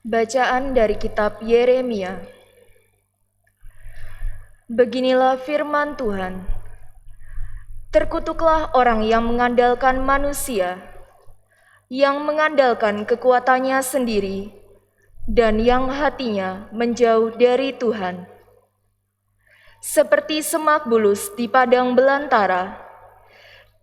Bacaan dari kitab Yeremia. Beginilah firman Tuhan. Terkutuklah orang yang mengandalkan manusia, yang mengandalkan kekuatannya sendiri, dan yang hatinya menjauh dari Tuhan. Seperti semak bulus di padang belantara,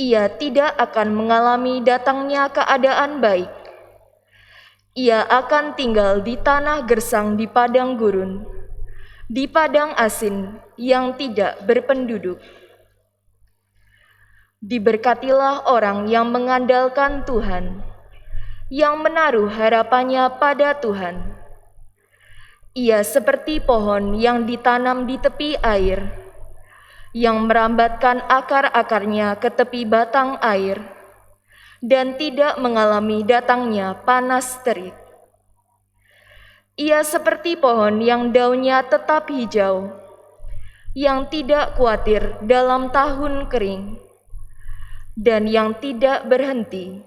ia tidak akan mengalami datangnya keadaan baik. Ia akan tinggal di tanah gersang di padang gurun, di padang asin yang tidak berpenduduk. Diberkatilah orang yang mengandalkan Tuhan, yang menaruh harapannya pada Tuhan. Ia seperti pohon yang ditanam di tepi air, yang merambatkan akar-akarnya ke tepi batang air, dan tidak mengalami datangnya panas terik. Ia seperti pohon yang daunnya tetap hijau, yang tidak khawatir dalam tahun kering, dan yang tidak berhenti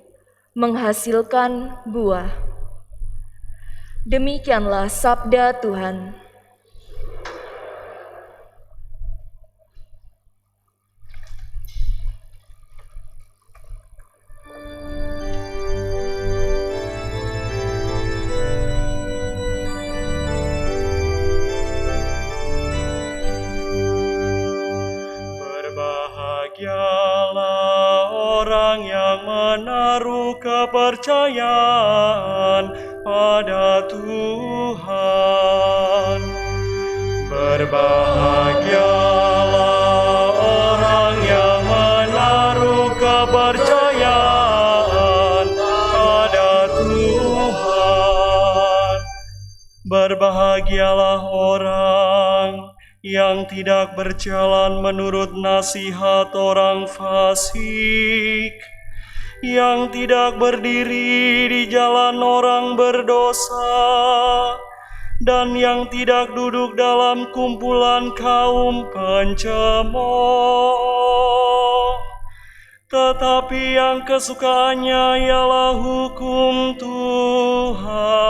menghasilkan buah. Demikianlah sabda Tuhan. Berbahagialah orang yang menaruh kepercayaan pada Tuhan. Berbahagialah orang yang menaruh kepercayaan pada Tuhan. Berbahagialah orang yang tidak berjalan menurut nasihat orang fasik, yang tidak berdiri di jalan orang berdosa, dan yang tidak duduk dalam kumpulan kaum pencemooh. Tetapi yang kesukaannya ialah hukum Tuhan,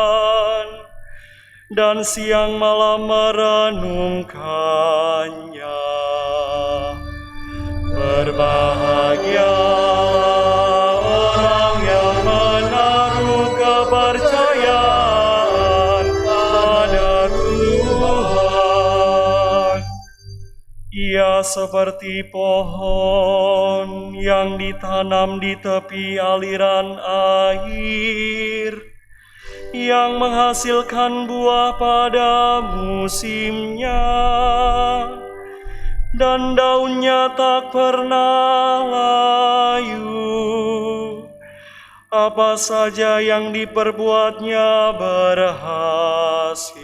dan siang malam merenungkannya. Berbahagialah orang yang menaruh kepercayaan pada Tuhan. Ia seperti pohon yang ditanam di tepi aliran air, yang menghasilkan buah pada musimnya, dan daunnya tak pernah layu. Apa saja yang diperbuatnya berhasil.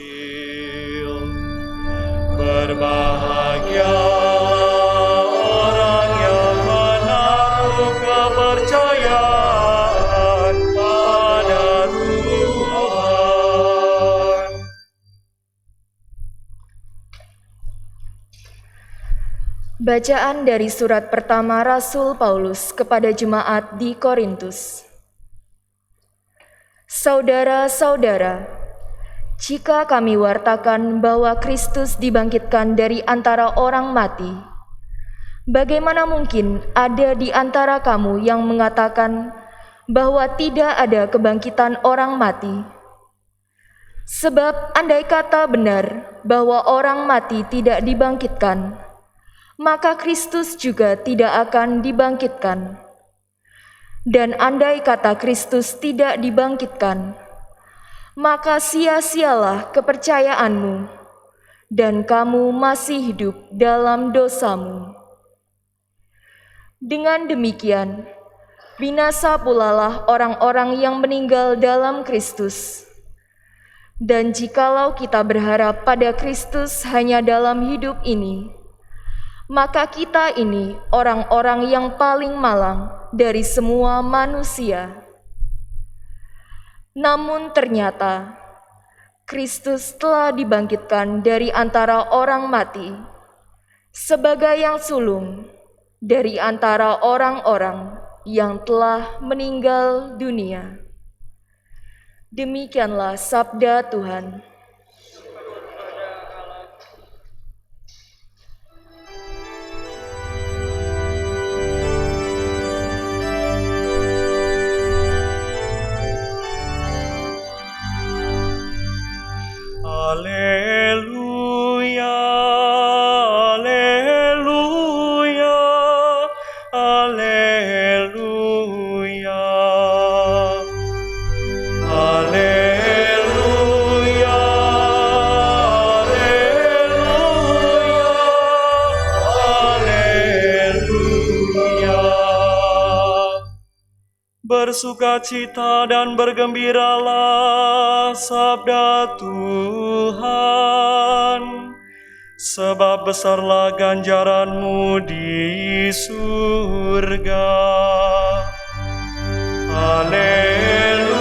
Berbahagialah orang yang menaruh kepercayaan pada Tuhan. Bacaan dari surat pertama Rasul Paulus kepada jemaat di Korintus. Saudara-saudara, jika kami wartakan bahwa Kristus dibangkitkan dari antara orang mati, bagaimana mungkin ada di antara kamu yang mengatakan bahwa tidak ada kebangkitan orang mati? Sebab andai kata benar bahwa orang mati tidak dibangkitkan, maka Kristus juga tidak akan dibangkitkan. Dan andai kata Kristus tidak dibangkitkan, maka sia-sialah kepercayaanmu, dan kamu masih hidup dalam dosamu. Dengan demikian, binasa pulalah orang-orang yang meninggal dalam Kristus. Dan jikalau kita berharap pada Kristus hanya dalam hidup ini, maka kita ini orang-orang yang paling malang dari semua manusia. Namun ternyata Kristus telah dibangkitkan dari antara orang mati sebagai yang sulung dari antara orang-orang yang telah meninggal dunia. Demikianlah sabda Tuhan. Haleluya, haleluya, haleluya. Haleluya, haleluya, haleluya. Bersukacita dan bergembiralah, sabda Tuhan, sebab besarlah ganjaran-Mu di surga. Haleluya,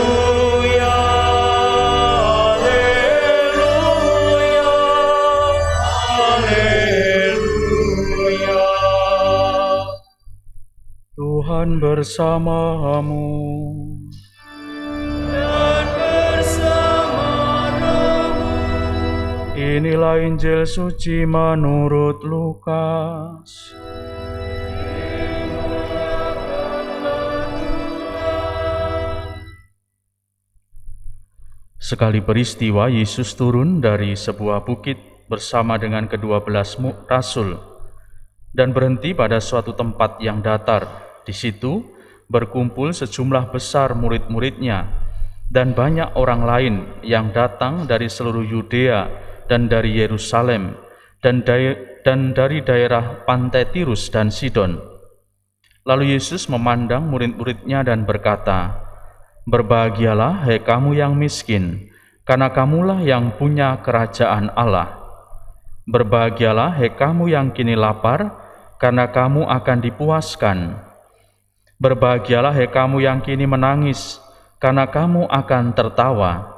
haleluya, haleluya. Tuhan bersamamu. Dan bersama-Mu. Inilah Injil suci menurut Lukas. Sekali peristiwa, Yesus turun dari sebuah bukit bersama dengan ke-12 rasul dan berhenti pada suatu tempat yang datar. Di situ berkumpul sejumlah besar murid-muridnya dan banyak orang lain yang datang dari seluruh Yudea dan dari Yerusalem dan dari daerah pantai Tirus dan Sidon. Lalu Yesus memandang murid-muridnya dan berkata, "Berbahagialah, hai kamu yang miskin, karena kamulah yang punya kerajaan Allah. Berbahagialah, hai kamu yang kini lapar, karena kamu akan dipuaskan. Berbahagialah, hai kamu yang kini menangis, karena kamu akan tertawa.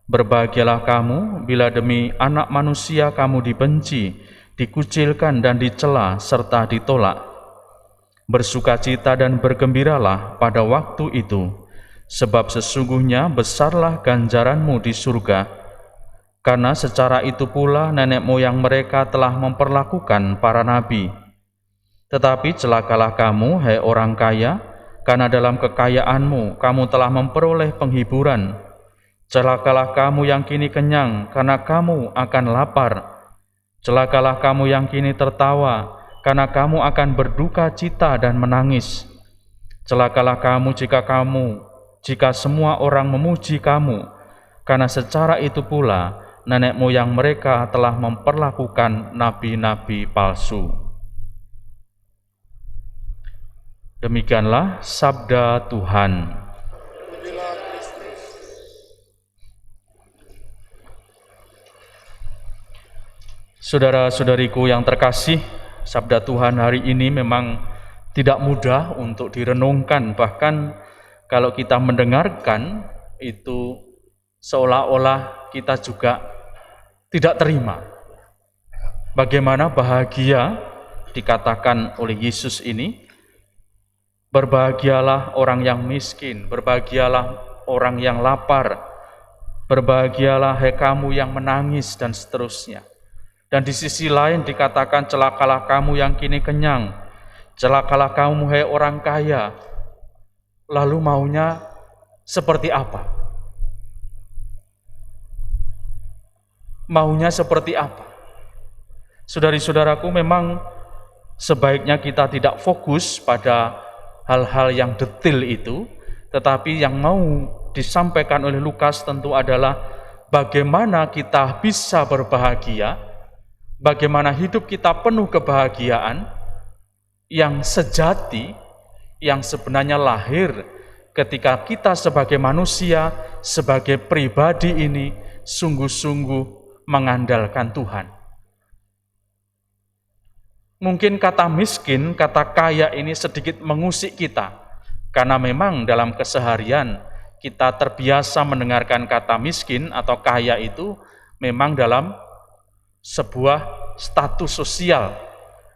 Berbahagialah kamu bila demi Anak Manusia kamu dibenci, dikucilkan dan dicela serta ditolak. Bersukacita dan bergembiralah pada waktu itu, sebab sesungguhnya besarlah ganjaran-Mu di surga. Karena secara itu pula nenek moyang mereka telah memperlakukan para nabi. Tetapi celakalah kamu, hai orang kaya, karena dalam kekayaanmu kamu telah memperoleh penghiburan. Celakalah kamu yang kini kenyang, karena kamu akan lapar. Celakalah kamu yang kini tertawa, karena kamu akan berduka cita dan menangis. Celakalah kamu jika semua orang memuji kamu, karena secara itu pula nenek moyang mereka telah memperlakukan nabi-nabi palsu." Demikianlah sabda Tuhan. Saudara-saudariku yang terkasih, sabda Tuhan hari ini memang tidak mudah untuk direnungkan. Bahkan kalau kita mendengarkan itu seolah-olah kita juga tidak terima. Bagaimana bahagia dikatakan oleh Yesus ini, berbahagialah orang yang miskin, berbahagialah orang yang lapar, berbahagialah hai kamu yang menangis, dan seterusnya. Dan di sisi lain dikatakan, celakalah kamu yang kini kenyang, celakalah kamu hai orang kaya. Lalu maunya seperti apa? Maunya seperti apa? Saudari-saudaraku, memang sebaiknya kita tidak fokus pada hal-hal yang detail itu, tetapi yang mau disampaikan oleh Lukas tentu adalah bagaimana kita bisa berbahagia, bagaimana hidup kita penuh kebahagiaan yang sejati, yang sebenarnya lahir ketika kita sebagai manusia, sebagai pribadi ini sungguh-sungguh mengandalkan Tuhan. Mungkin kata miskin, kata kaya ini sedikit mengusik kita, karena memang dalam keseharian kita terbiasa mendengarkan kata miskin atau kaya itu memang dalam sebuah status sosial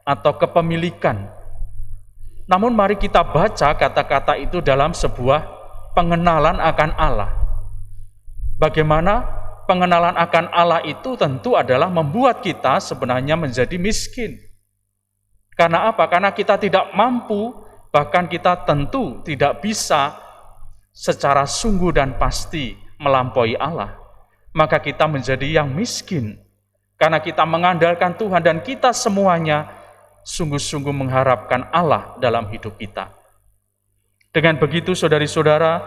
atau kepemilikan. Namun mari kita baca kata-kata itu dalam sebuah pengenalan akan Allah. Bagaimana pengenalan akan Allah itu tentu adalah membuat kita sebenarnya menjadi miskin. Karena apa? Karena kita tidak mampu, bahkan kita tentu tidak bisa secara sungguh dan pasti melampaui Allah. Maka kita menjadi yang miskin. Karena kita mengandalkan Tuhan dan kita semuanya sungguh-sungguh mengharapkan Allah dalam hidup kita. Dengan begitu saudari-saudara,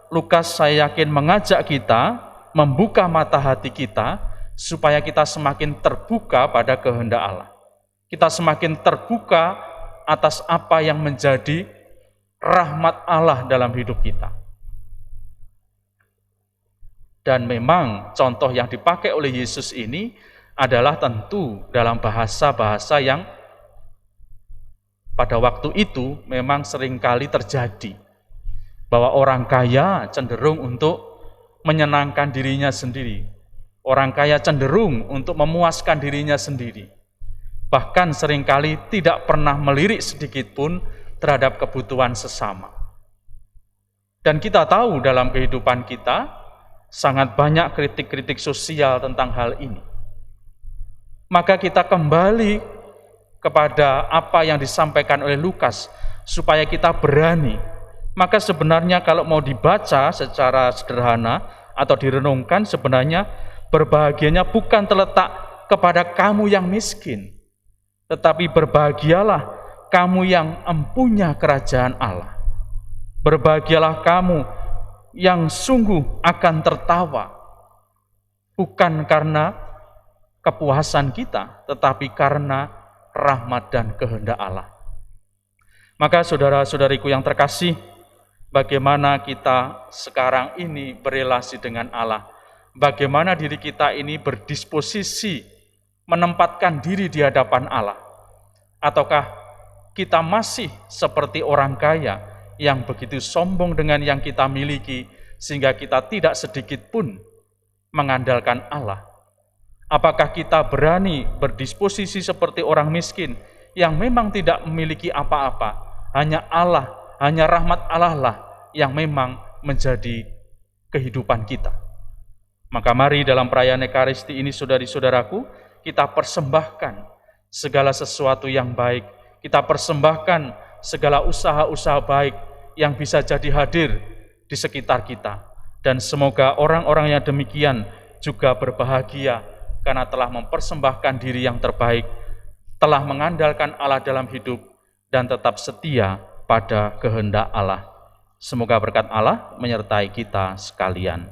Lukas saya yakin mengajak kita membuka mata hati kita supaya kita semakin terbuka pada kehendak Allah. Kita semakin terbuka atas apa yang menjadi rahmat Allah dalam hidup kita. Dan memang contoh yang dipakai oleh Yesus ini adalah tentu dalam bahasa-bahasa yang pada waktu itu memang seringkali terjadi. Bahwa orang kaya cenderung untuk menyenangkan dirinya sendiri. Orang kaya cenderung untuk memuaskan dirinya sendiri. Bahkan seringkali tidak pernah melirik sedikit pun terhadap kebutuhan sesama. Dan kita tahu dalam kehidupan kita, sangat banyak kritik-kritik sosial tentang hal ini. Maka kita kembali kepada apa yang disampaikan oleh Lukas, supaya kita berani. Maka sebenarnya kalau mau dibaca secara sederhana atau direnungkan, sebenarnya berbahagianya bukan terletak kepada kamu yang miskin, tetapi berbahagialah kamu yang empunya kerajaan Allah. Berbahagialah kamu yang sungguh akan tertawa, bukan karena kepuasan kita, tetapi karena rahmat dan kehendak Allah. Maka saudara-saudariku yang terkasih, bagaimana kita sekarang ini berelasi dengan Allah, bagaimana diri kita ini berdisposisi menempatkan diri di hadapan Allah, ataukah kita masih seperti orang kaya yang begitu sombong dengan yang kita miliki sehingga kita tidak sedikit pun mengandalkan Allah? Apakah kita berani berdisposisi seperti orang miskin yang memang tidak memiliki apa-apa, hanya Allah, hanya rahmat Allah lah yang memang menjadi kehidupan kita? Maka mari dalam perayaan Ekaristi ini saudari-saudaraku, kita persembahkan segala sesuatu yang baik, kita persembahkan segala usaha-usaha baik yang bisa jadi hadir di sekitar kita. Dan semoga orang-orang yang demikian juga berbahagia karena telah mempersembahkan diri yang terbaik, telah mengandalkan Allah dalam hidup, dan tetap setia pada kehendak Allah. Semoga berkat Allah menyertai kita sekalian.